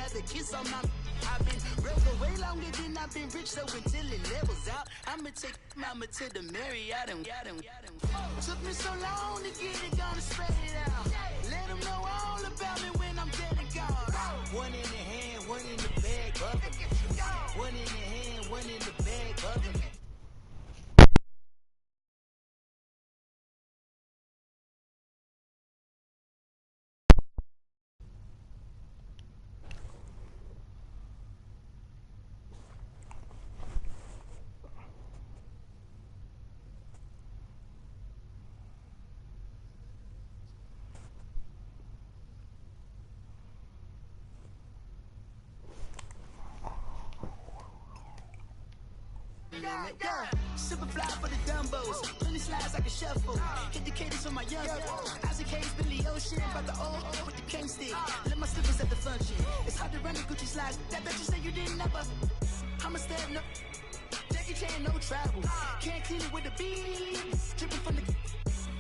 rather kiss on my. I've been real for way longer than I've been rich, so until it levels out, I'ma take mama to the Marriott and took me so long to get it, gonna spread it out. Let them know all about me when I'm dead and gone. One in the hand, one in the bag, bubbling. One in the hand, one in the bag, bubbling. Yeah, super fly for the dumbos. 20 slides like a shuffle. Hit the cadence for my young. Isaac Hayes, Billy Ocean. About the old with the cane stick. Let my slippers at the function. It's hard to run the Gucci slides. That bet you say you didn't never. I'ma step no. Jackie Chan, no travel. Can't clean it with the beat. Dripping from the.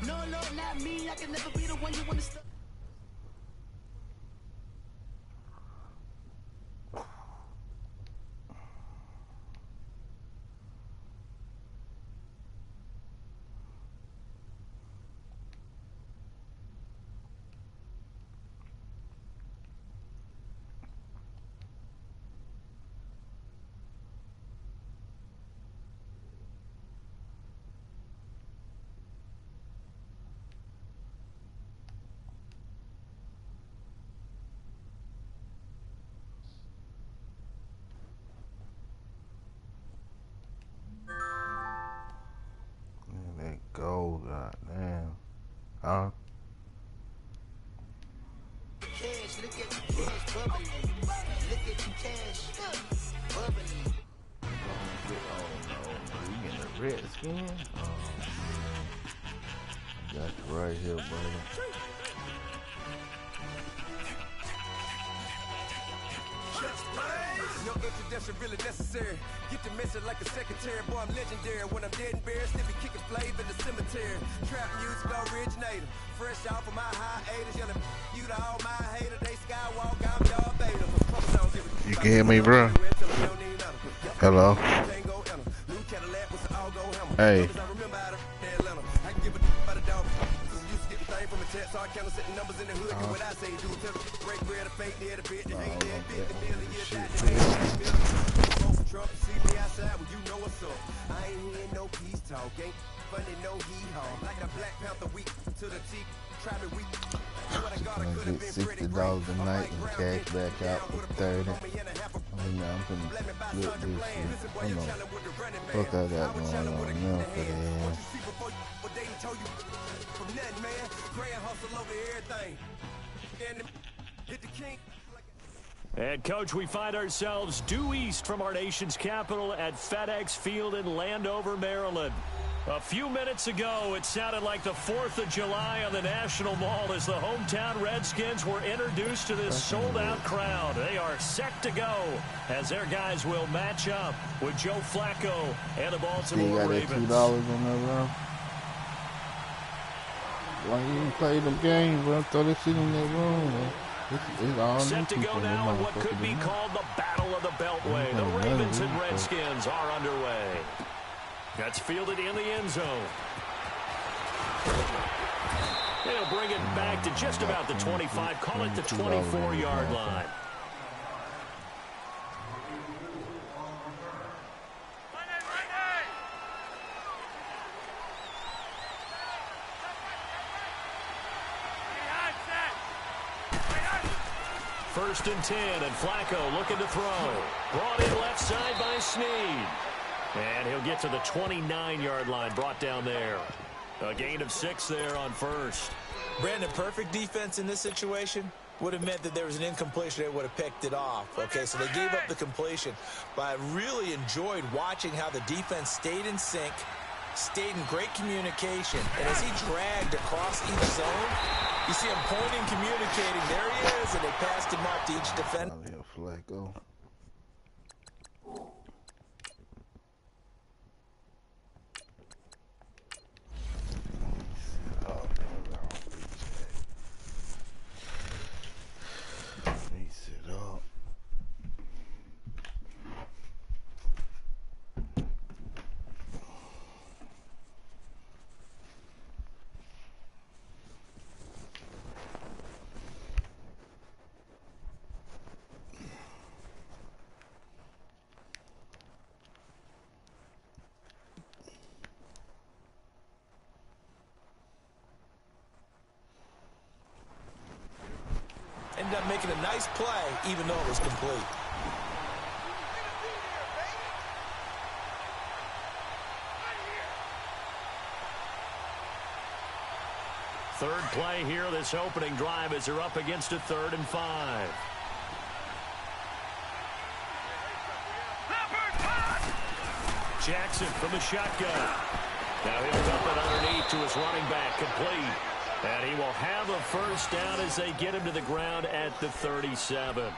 No, Lord, not me. I can never be the one you wanna stop. Go, goddamn. Huh? Cash, look at the cash bubbling. Look at the cash bubbling. Oh no, you getting the Redskin? Oh man. Got you right here, buddy. No introduction really necessary. Get the message like a secretary. Boy, I'm legendary. When I'm dead and buried, still be kicking flavor in the cemetery. Trap music originator. Fresh off of my hiatus. Yelling you to all my haters. They skywalk, I'm Darth Vader. You can hear me, bro? Hello? Hey. So I count setting numbers in the hood. What I say, do tell break bread, a fake dead, a bit, they ain't dead, bit, the bill, and shit. Trump, see me outside, well, you know what's up. I ain't hearing no peace talk, ain't funny, no hee-haw. Like a Black Panther week to the teeth, try me week. I'm gonna get $60 a night and cash back out for 30. I'm gonna flip this shit. Hold on. Fuck I got going on now for the And coach, we find ourselves due east from our nation's capital at FedEx Field in Landover, Maryland. A few minutes ago, it sounded like the 4th of July on the National Mall as the hometown Redskins were introduced to this sold-out crowd. They are set to go as their guys will match up with Joe Flacco and the Baltimore Ravens. $2 on that round. Why you didn't play the game, bro? Throw that shit in that room, man. It's all set to go now in what could be called the Battle of the Beltway. The Ravens and Redskins are underway. That's fielded in the end zone. They'll bring it back to just about the 25, call it the 24-yard line. First and 10, and Flacco looking to throw. Brought in left side by Snead. And he'll get to the 29-yard line, brought down there. A gain of 6 there on first. Brandon, perfect defense in this situation would have meant that there was an incompletion. They would have picked it off. Okay, so they gave up the completion. But I really enjoyed watching how the defense stayed in sync, stayed in great communication. And as he dragged across each zone, you see him pointing, communicating. There he is, and they passed him up to each defender. Flacco. a nice play, even though it was complete. Third play here, this opening drive, as they're up against a 3rd and 5. Jackson from the shotgun. Now he'll dump it underneath to his running back, complete. And he will have a first down as they get him to the ground at the 37.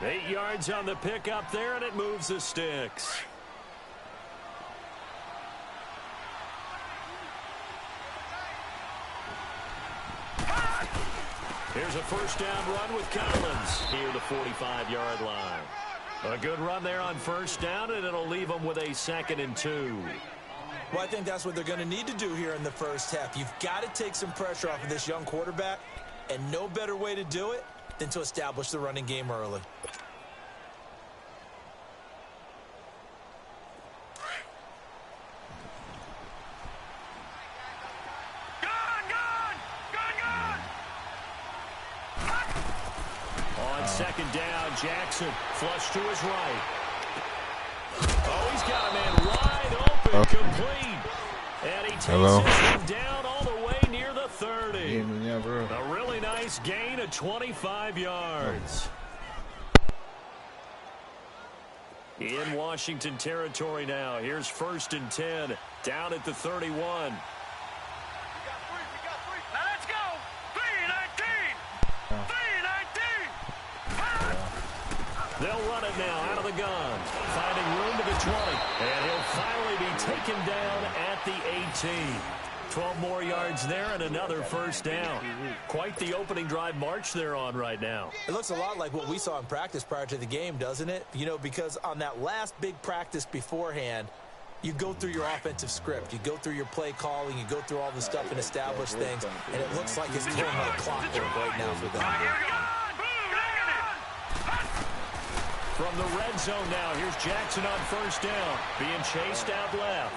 8 yards on the pickup there, and it moves the sticks. Here's a first down run with Collins near the 45-yard line. A good run there on first down, and it'll leave them with a 2nd and 2. Well, I think that's what they're going to need to do here in the first half. You've got to take some pressure off of this young quarterback, and no better way to do it than to establish the running game early. On second down, Jackson flush to his right. Oh, he's got a man wide open, complete. And he takes him down all the way near the 30. A really nice gain of 25 yards. In Washington territory now. Here's 1st and 10, down at the 31. They'll run it now out of the gun, finding room to the 20, and he'll finally be taken down at the 18. 12 more yards there and another first down. Quite the opening drive march they're on right now. It looks a lot like what we saw in practice prior to the game, doesn't it? You know, because on that last big practice beforehand, you go through your offensive script, you go through your play calling, you go through all the stuff and establish things, and it looks like it's going like clockwork right now for them. From the red zone now, here's Jackson on first down, being chased out left.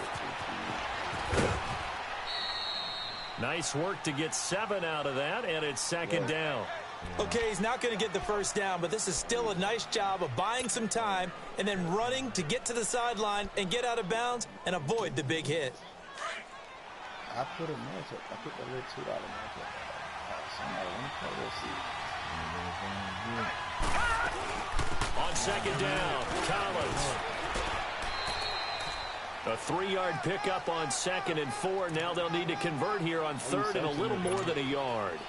Nice work to get 7 out of that, and it's 2nd down. Okay, he's not going to get the first down, but this is still a nice job of buying some time and then running to get to the sideline and get out of bounds and avoid the big hit. I put a matchup. I put the little $2 matchup. Somebody, let me play this. On second down, Collins. A 3-yard pickup on 2nd and 4. Now they'll need to convert here on 3rd and a little more than a yard.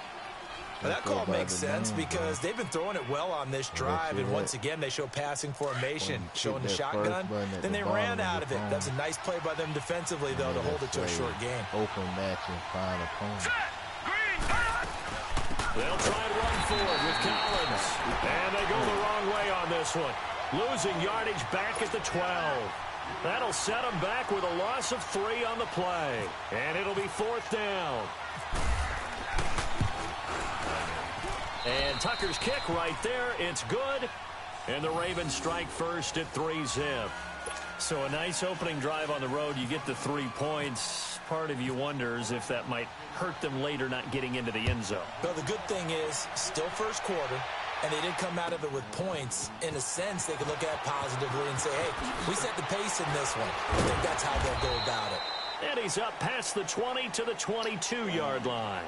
Well, that call makes sense because they've been throwing it well on this drive, and once again they show passing formation, showing the shotgun. Then they ran out of it. That's a nice play by them defensively, though, to hold it to a short game. Open match and find a opponent. They'll try and run forward with Collins. And they go the wrong way on this one. Losing yardage back at the 12. That'll set them back with a loss of 3 on the play. And it'll be 4th down. And Tucker's kick right there. It's good. And the Ravens strike first at 3-zip. So a nice opening drive on the road. You get the 3 points. Part of you wonders if that might hurt them later not getting into the end zone. Well, the good thing is still first quarter, and they did come out of it with points. In a sense, they could look at positively and say, hey, we set the pace in this one. I think that's how they'll go about it. And he's up past the 20 to the 22-yard line.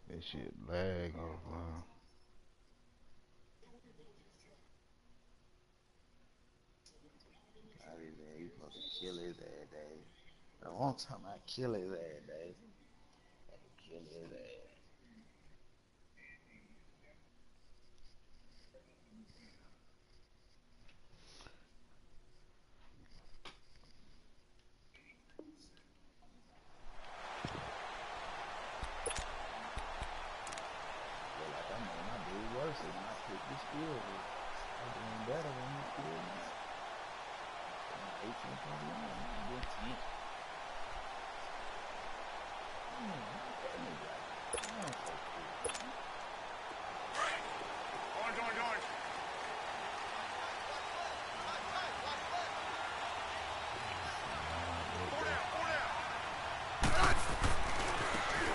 That shit lag off. You supposed to kill his ass, Dave. I want time I kill his ass, Dave. Kill his ass.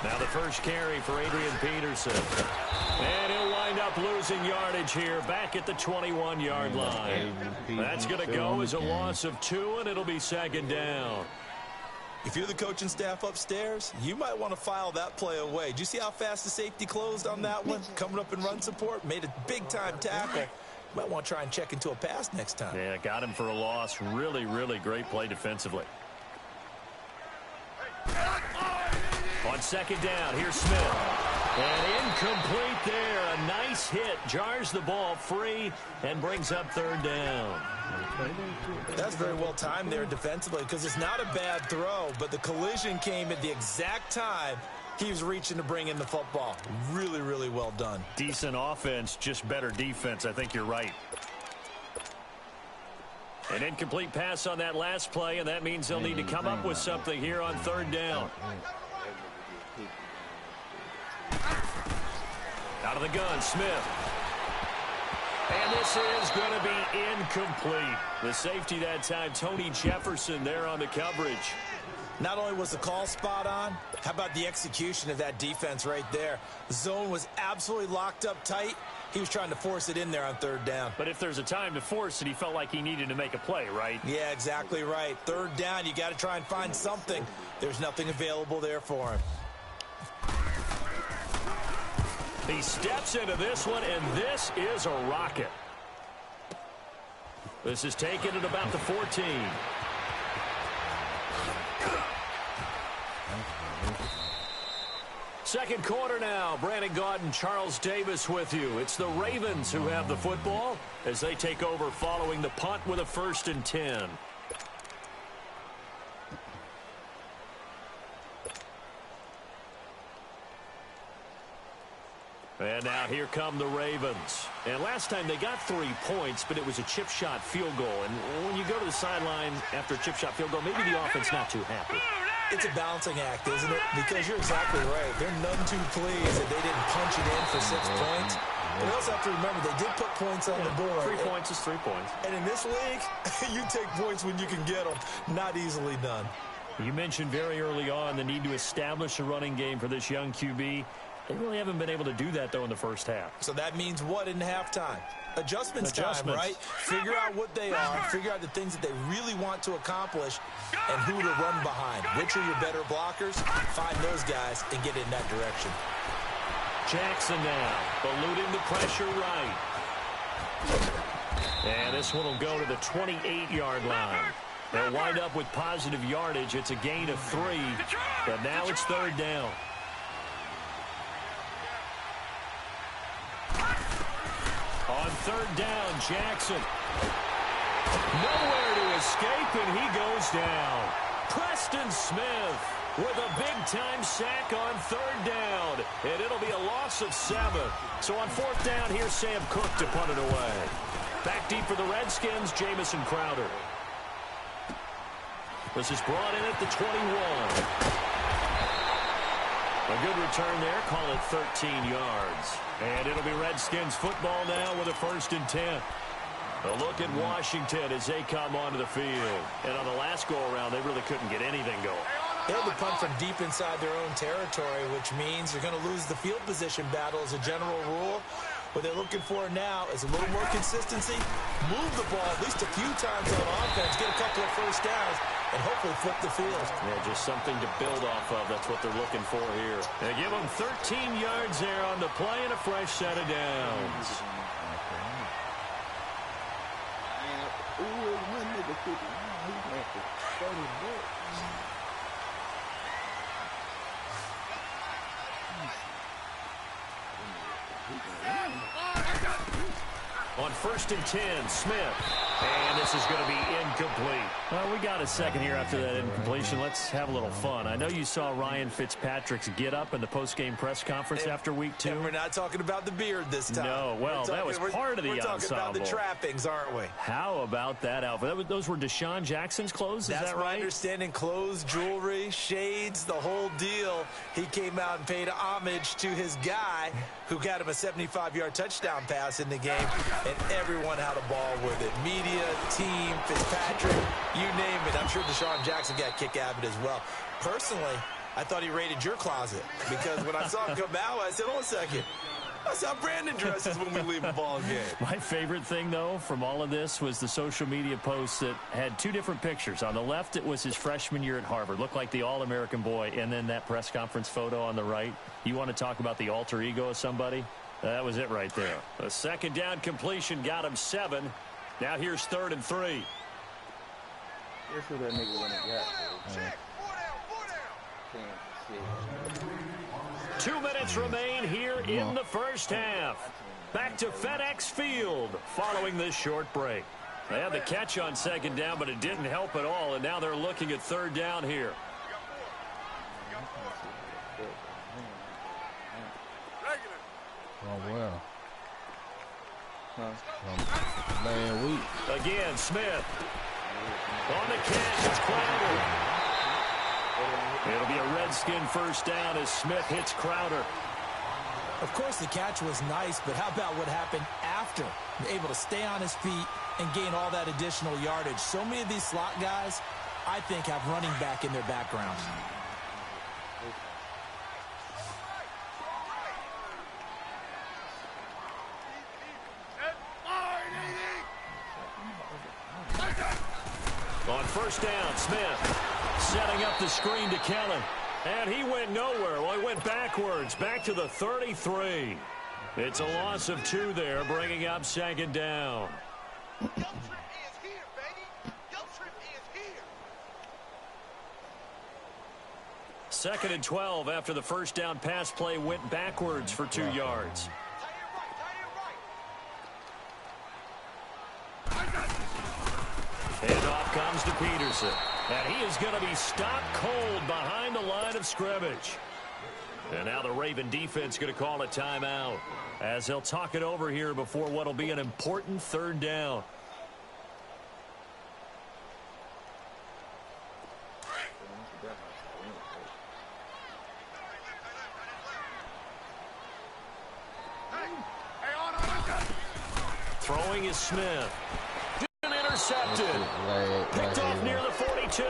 Now the first carry for Adrian Peterson. And he'll wind up losing yardage here back at the 21-yard line. That's going to go as a loss of 2, and it'll be second down. If you're the coaching staff upstairs, you might want to file that play away. Did you see how fast the safety closed on that one? Coming up in run support, made a big-time tackle. You might want to try and check into a pass next time. Yeah, got him for a loss. Really, really great play defensively. On second down, here's Smith. And incomplete there. A nice hit. Jars the ball free and brings up third down. That's very well timed there defensively because it's not a bad throw, but the collision came at the exact time he was reaching to bring in the football. Really, really well done. Decent offense, just better defense. I think you're right. An incomplete pass on that last play, and that means they'll need to come up with something here on third down. Out of the gun, Smith. And this is going to be incomplete. The safety that time, Tony Jefferson, there on the coverage. Not only was the call spot on, how about the execution of that defense right there? The zone was absolutely locked up tight. He was trying to force it in there on third down. But if there's a time to force it, he felt like he needed to make a play, right? Yeah, exactly right. Third down, you got to try and find something. There's nothing available there for him. He steps into this one, and this is a rocket. This is taken at about the 14. Second quarter now. Brandon Gaudin, Charles Davis with you. It's the Ravens who have the football as they take over following the punt with a 1st and 10. And now here come the Ravens. And last time they got 3 points, but it was a chip shot field goal. And when you go to the sideline after a chip shot field goal, maybe the offense not too happy. It's a balancing act, isn't it? Because you're exactly right. They're none too pleased that they didn't punch it in for 6 points. But you also have to remember, they did put points on the board. 3 points is 3 points. And in this league, you take points when you can get them. Not easily done. You mentioned very early on the need to establish a running game for this young QB. They really haven't been able to do that, though, in the first half. So that means what in halftime? Adjustments time, right? Figure out what they are, figure out the things that they really want to accomplish, and who to run behind. Which are your better blockers? Find those guys and get in that direction. Jackson now, eluding the pressure right. And this one will go to the 28-yard line. They'll wind up with positive yardage. It's a gain of 3, but now it's third down. On third down, Jackson. Nowhere to escape, and he goes down. Preston Smith with a big-time sack on third down, and it'll be a loss of 7. So on fourth down, here's Sam Cook to punt it away. Back deep for the Redskins, Jamison Crowder. This is brought in at the 21. A good return there, call it 13 yards. And it'll be Redskins football now with a 1st and 10. A look at Washington as they come onto the field. And on the last go-around, they really couldn't get anything going. They had to punt from deep inside their own territory, which means you're going to lose the field position battle as a general rule. What they're looking for now is a little more consistency, move the ball at least a few times on offense, get a couple of first downs, and hopefully flip the field. Yeah, just something to build off of. That's what they're looking for here. They give them 13 yards there on the play and a fresh set of downs. On 1st and 10, Smith. And this is going to be incomplete. Well, we got a second here after that incompletion. Let's have a little fun. I know you saw Ryan Fitzpatrick's get up in the post-game press conference after week 2. And we're not talking about the beard this time. No, well, that was part of the ensemble. We're talking about the trappings, aren't we? How about that outfit? Those were Deshaun Jackson's clothes, is that right? That's my understanding. Clothes, jewelry, shades, the whole deal. He came out and paid homage to his guy who got him a 75-yard touchdown pass in the game, and everyone had a ball with it. Media, team, Fitzpatrick, you name it. I'm sure Deshaun Jackson got a kick out of it as well. Personally, I thought he raided your closet because when I saw him come out, I said, hold a second. That's how Brandon dresses when we leave a ball game. My favorite thing, though, from all of this was the social media posts that had two different pictures. On the left, it was his freshman year at Harvard. Looked like the All-American boy. And then that press conference photo on the right. You want to talk about the alter ego of somebody? That was it right there. A second down completion got him 7. Now here's 3rd and 3. Guess who that nigga went and got? 2 minutes remain here in the first half. Back to FedEx Field following this short break. They had the catch on second down, but it didn't help at all, and now they're looking at 3rd down here. Oh, well. Man, weak. Again, Smith. On the catch, it's Crowder. It'll be a Redskin first down as Smith hits Crowder. Of course, the catch was nice, but how about what happened after? Able to stay on his feet and gain all that additional yardage. So many of these slot guys, I think, have running back in their background. On first down, Smith setting up the screen to Kelly. And he went nowhere. Well, he went backwards, back to the 33. It's a loss of 2 there, bringing up 2nd down. Second and 12 after the first down pass play went backwards for 2 yards. And off comes to Peterson. And he is going to be stopped cold behind the line of scrimmage. And now the Raven defense going to call a timeout as they'll talk it over here before what will be an important 3rd down. Throwing is Smith. Intercepted. Picked off near the 42.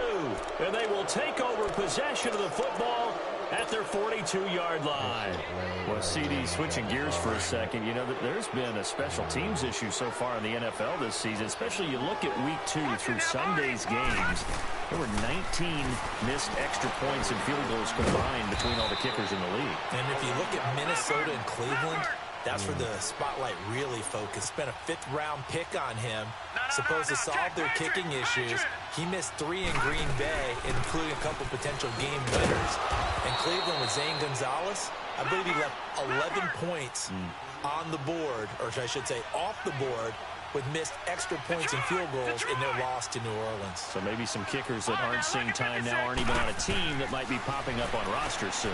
And they will take over possession of the football at their 42-yard line. Well, CD, switching gears for a second, you know, there's been a special teams issue so far in the NFL this season, especially you look at week 2 through Sunday's games. There were 19 missed extra points and field goals combined between all the kickers in the league. And if you look at Minnesota and Cleveland, that's where the spotlight really focused. Spent a 5th-round pick on him. Supposed to solve their kicking issues. He missed 3 in Green Bay, including a couple potential game winners. And Cleveland with Zane Gonzalez, I believe he left 11 points on the board, or I should say off the board, with missed extra points and field goals in their loss to New Orleans. So maybe some kickers that aren't seeing time now aren't even on a team that might be popping up on rosters soon.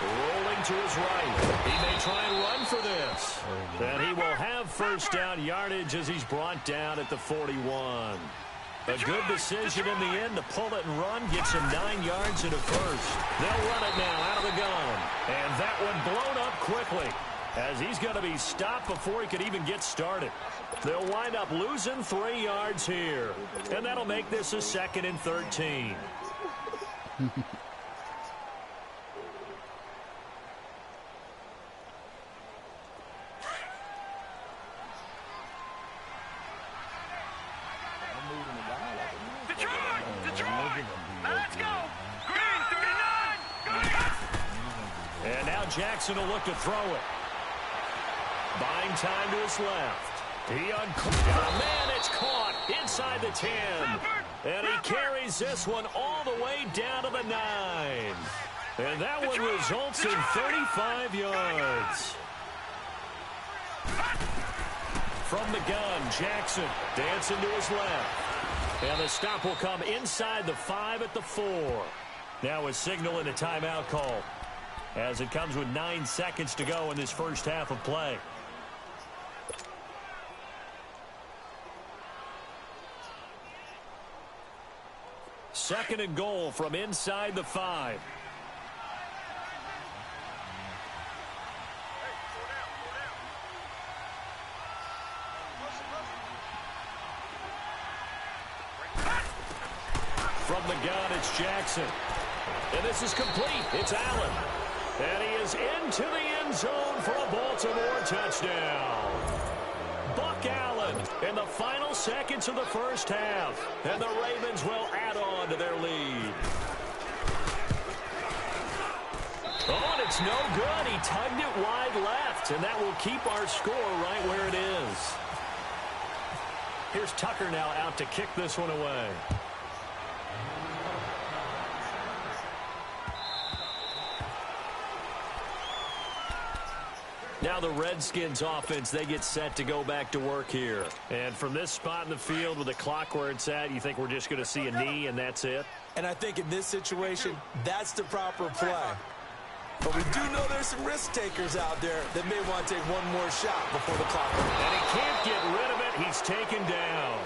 Rolling to his right. He may try and run for this. And he will have first down yardage as he's brought down at the 41. A good decision in the end to pull it and run. Gets him 9 yards and a first. They'll run it now out of the gun. And that one blown up quickly as he's going to be stopped before he could even get started. They'll wind up losing 3 yards here. And that'll make this a 2nd and 13. And now Jackson will look to throw it. Buying time to his left. He man, it's caught inside the 10. And he carries this one all the way down to the 9. And that one results in 35 yards. From the gun, Jackson dancing to his left. And the stop will come inside the 5 at the 4. Now a signal and a timeout call as it comes with 9 seconds to go in this first half of play. Second and goal from inside the 5. From the gun, it's Jackson. And this is complete. It's Allen. And he is into the end zone for a Baltimore touchdown. Buck Allen in the final seconds of the first half. And the Ravens will add on to their lead. Oh, and it's no good. He tugged it wide left, and that will keep our score right where it is. Here's Tucker now out to kick this one away. Now the Redskins offense, they get set to go back to work here. And from this spot in the field with the clock where it's at, you think we're just going to see a knee and that's it? And I think in this situation, that's the proper play. But we do know there's some risk takers out there that may want to take one more shot before the clock. And he can't get rid of it. He's taken down.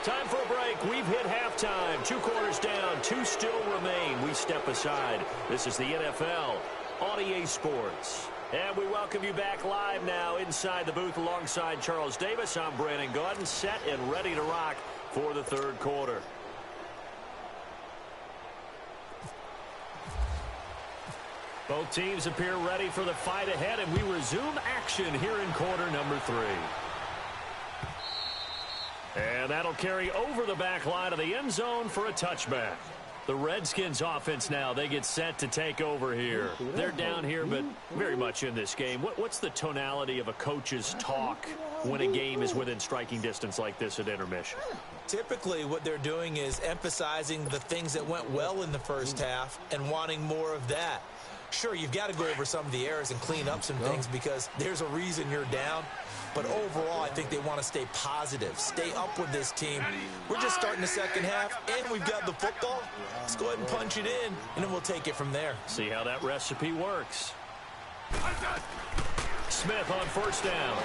Time for a break. We've hit halftime. 2 quarters down. 2 still remain. We step aside. This is the NFL on EA Sports. And we welcome you back live now inside the booth alongside Charles Davis. I'm Brandon Gaudin, set and ready to rock for the third quarter. Both teams appear ready for the fight ahead, and we resume action here in quarter number 3. And that'll carry over the back line of the end zone for a touchback. The Redskins offense now, they get set to take over here. They're down here, but very much in this game. What's the tonality of a coach's talk when a game is within striking distance like this at intermission? Typically, what they're doing is emphasizing the things that went well in the first half and wanting more of that. Sure, you've got to go over some of the errors and clean up some things because there's a reason you're down. But overall, I think they want to stay positive, stay up with this team. We're just starting the second half, and we've got the football. Let's go ahead and punch it in, and then we'll take it from there. See how that recipe works. Smith on first down.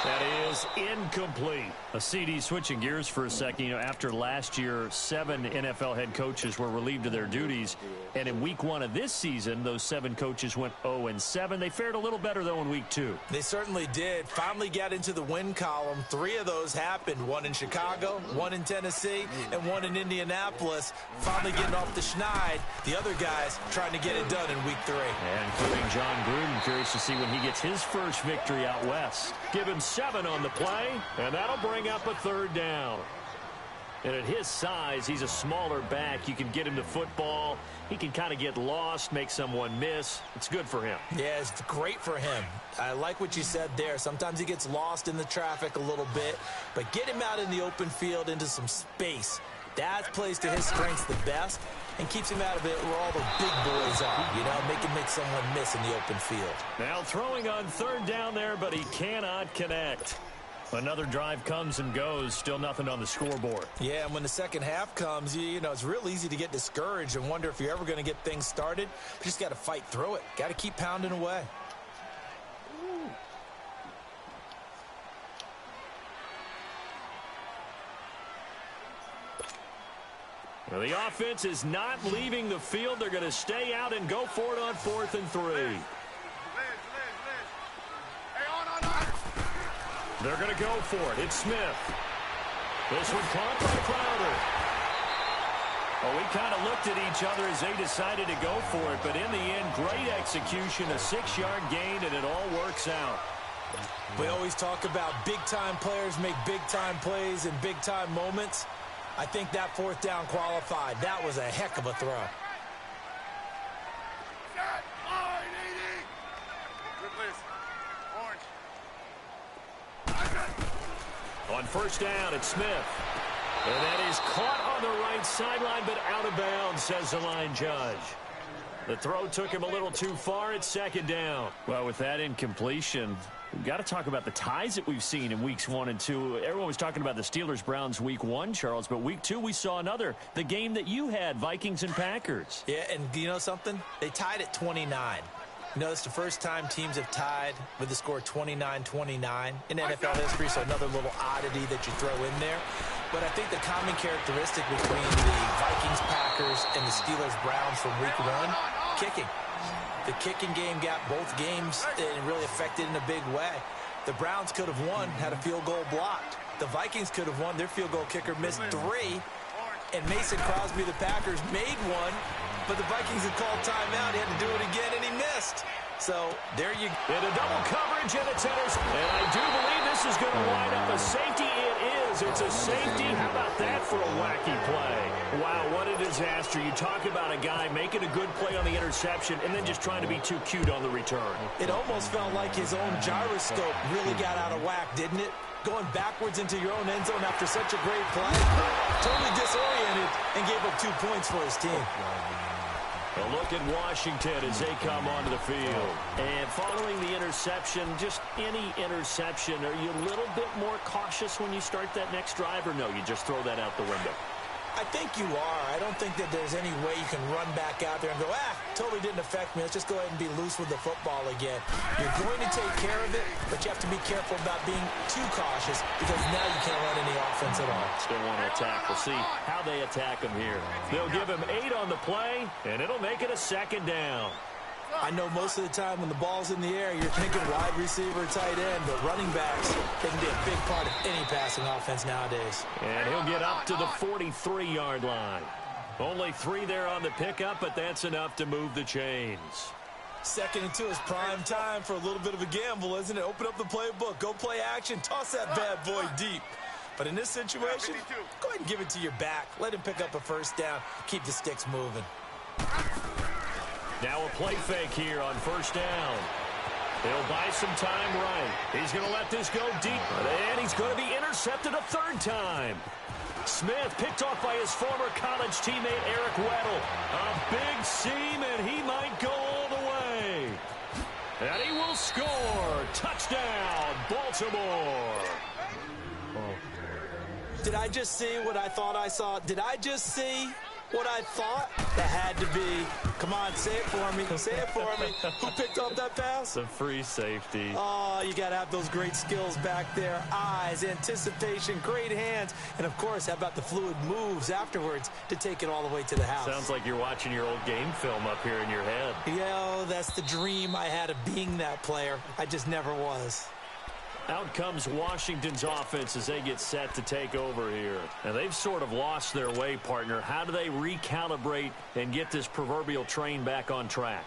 That is incomplete. A CD switching gears for a second. You know, after last year, 7 NFL head coaches were relieved of their duties. And in week 1 of this season, those 7 coaches went 0-7. They fared a little better, though, in week 2. They certainly did. Finally got into the win column. 3 of those happened. 1 in Chicago, 1 in Tennessee, and 1 in Indianapolis. Finally getting off the schneid. The other guys trying to get it done in week 3. And including John Gruden. Curious to see when he gets his first victory out west. Give him 7 on the play, and that'll bring up a third down. And at his size, he's a smaller back. You can get him to football. He can kind of get lost, make someone miss. It's good for him. Yeah, it's great for him. I like what you said there. Sometimes he gets lost in the traffic a little bit, but get him out in the open field into some space. That plays to his strengths the best and keeps him out of it where all the big boys are, you know, make someone miss in the open field. Now throwing on third down there, but he cannot connect. Another drive comes and goes, still nothing on the scoreboard. Yeah, and when the second half comes, you know, it's real easy to get discouraged and wonder if you're ever going to get things started. But you just got to fight through it. Got to keep pounding away. Well, the offense is not leaving the field. They're going to stay out and go for it on 4th and 3. They're going to go for it. It's Smith. This one caught by Crowder. Well, we kind of looked at each other as they decided to go for it, but in the end, great execution, a 6-yard gain, and it all works out. We always talk about big-time players make big-time plays in big-time moments. I think that 4th down qualified. That was a heck of a throw. On first down, it's Smith. And that is caught on the right sideline, but out of bounds, says the line judge. The throw took him a little too far. It's 2nd down. Well, with that incompletion, we've got to talk about the ties that we've seen in weeks 1 and 2. Everyone was talking about the Steelers-Browns week 1, Charles, but week 2 we saw another. The game that you had, Vikings and Packers. Yeah, and you know something? They tied at 29. You know, it's the first time teams have tied with the score 29-29 in NFL history, so another little oddity that you throw in there. But I think the common characteristic between the Vikings, Packers, and the Steelers-Browns from week 1, kicking. The kicking game got both games and really affected in a big way. The Browns could have won, had a field goal blocked. The Vikings could have won. Their field goal kicker missed 3. and Mason Crosby, the Packers, made one, but the Vikings had called timeout. He had to do it again, and he missed. So there you go. In a double coverage, and it's Henderson. And I do believe this is going to wind up a safety. It is. It's a safety. How about that for a wacky play? Wow, what a disaster. You talk about a guy making a good play on the interception and then just trying to be too cute on the return. It almost felt like his own gyroscope really got out of whack, didn't it? Going backwards into your own end zone after such a great play. Totally disoriented and gave up 2 points for his team. A look at Washington as they come onto the field. And following the interception, just any interception, are you a little bit more cautious when you start that next drive, or no, you just throw that out the window? I think you are. I don't think that there's any way you can run back out there and go, totally didn't affect me. Let's just go ahead and be loose with the football again. You're going to take care of it, but you have to be careful about being too cautious because now you can't run any offense at all. Still want to attack. We'll see how they attack him here. They'll give him 8 on the play, and it'll make it a 2nd down. I know most of the time when the ball's in the air, you're thinking wide receiver, tight end, but running backs, they can be a big part of any passing offense nowadays. And he'll get up to the 43-yard line. Only 3 there on the pickup, but that's enough to move the chains. 2nd and 2 is prime time for a little bit of a gamble, isn't it? Open up the playbook, go play action, toss that bad boy deep. But in this situation, go ahead and give it to your back. Let him pick up a 1st down. Keep the sticks moving. Now a play fake here on 1st down. He'll buy some time right. He's going to let this go deep, and he's going to be intercepted a 3rd time. Smith picked off by his former college teammate Eric Weddle. A big seam, and he might go all the way. And he will score. Touchdown, Baltimore. Did I just see what I thought I saw? Did I just see what I thought? That had to be. Come on, say it for me. Say it for me. Who picked up that pass? The free safety. Oh, you got to have those great skills back there. Eyes, anticipation, great hands. And, of course, how about the fluid moves afterwards to take it all the way to the house? Sounds like you're watching your old game film up here in your head. Yeah, that's the dream I had of being that player. I just never was. Out comes Washington's offense as they get set to take over here. And they've sort of lost their way, partner. How do they recalibrate and get this proverbial train back on track?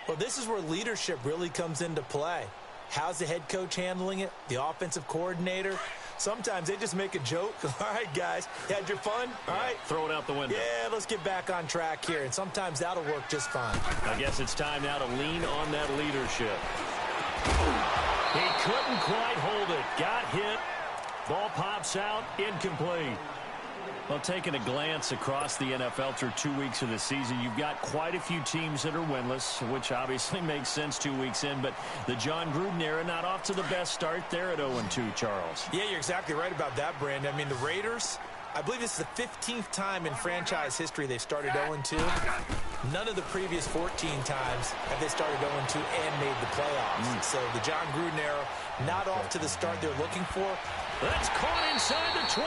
Well, this is where leadership really comes into play. How's the head coach handling it? The offensive coordinator? Sometimes they just make a joke. All right, guys, you had your fun? All right. Throw it out the window. Yeah, let's get back on track here. And sometimes that'll work just fine. I guess it's time now to lean on that leadership. He couldn't quite hold it. Got hit. Ball pops out. Incomplete. Well, taking a glance across the NFL through 2 weeks of the season, you've got quite a few teams that are winless, which obviously makes sense 2 weeks in, but the John Gruden era not off to the best start there at 0-2, Charles. Yeah, you're exactly right about that, Brandon. I mean, the Raiders, I believe this is the 15th time in franchise history they've started 0-2. None of the previous 14 times have they started 0-2 and made the playoffs. So the John Gruden era, not off to the start they're looking for. That's caught inside the 20.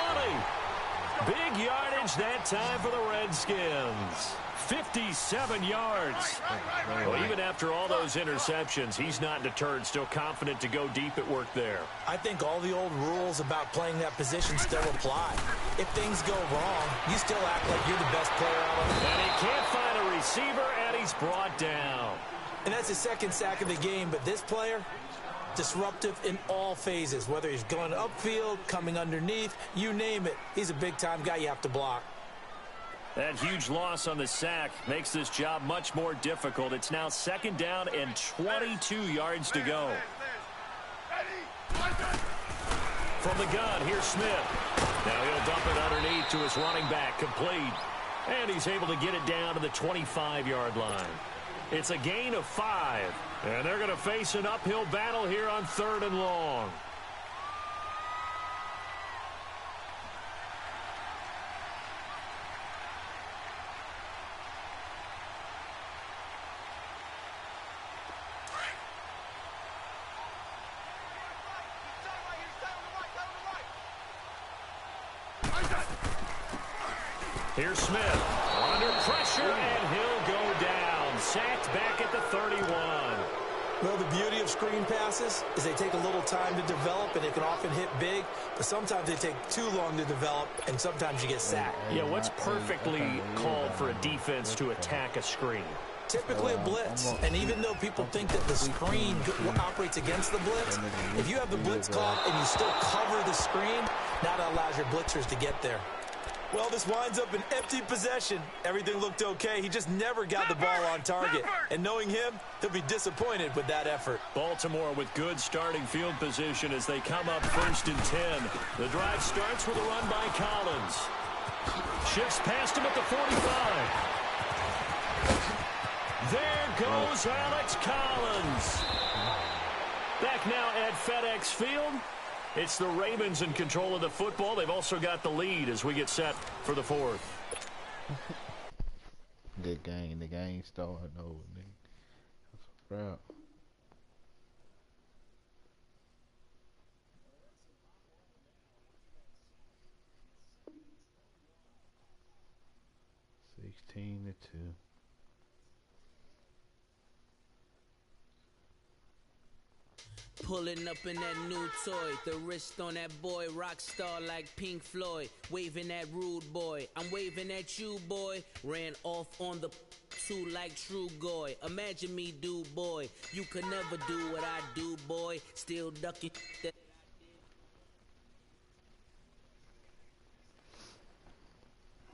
Big yardage that time for the Redskins. 57 yards. Well, even after all those interceptions, he's not deterred, still confident to go deep at work there. I think all the old rules about playing that position still apply. If things go wrong, you still act like you're the best player out on the field. And he can't find a receiver, and he's brought down. And that's his 2nd sack of the game, but this player, disruptive in all phases, whether he's going upfield, coming underneath, you name it. He's a big-time guy you have to block. That huge loss on the sack makes this job much more difficult. It's now 2nd down and 22 yards to go. From the gun, here's Smith. Now he'll dump it underneath to his running back, complete. And he's able to get it down to the 25-yard line. It's a gain of 5. And they're going to face an uphill battle here on 3rd and long. Here's Smith under pressure, and he'll go down. Sacked back at the 31. Well, the beauty of screen passes is they take a little time to develop, and they can often hit big, but sometimes they take too long to develop, and sometimes you get sacked. Yeah, what's perfectly called for a defense to attack a screen? Typically a blitz, and even though people think that the screen operates against the blitz, if you have the blitz called and you still cover the screen, that allows your blitzers to get there. Well, this winds up an empty possession. Everything looked okay. He just never got the ball on target. And knowing him, he'll be disappointed with that effort. Baltimore with good starting field position as they come up 1st and 10. The drive starts with a run by Collins. Shifts past him at the 45. There goes Alex Collins. Back now at FedEx Field. It's the Ravens in control of the football. They've also got the lead as we get set for the 4th. Good game. The game started over. That's a wrap. (16-2). Pulling up in that new toy, the wrist on that boy, rock star like Pink Floyd, waving at rude boy, I'm waving at you boy, ran off on the two like True Goy, imagine me do boy, you could never do what I do boy, still ducking that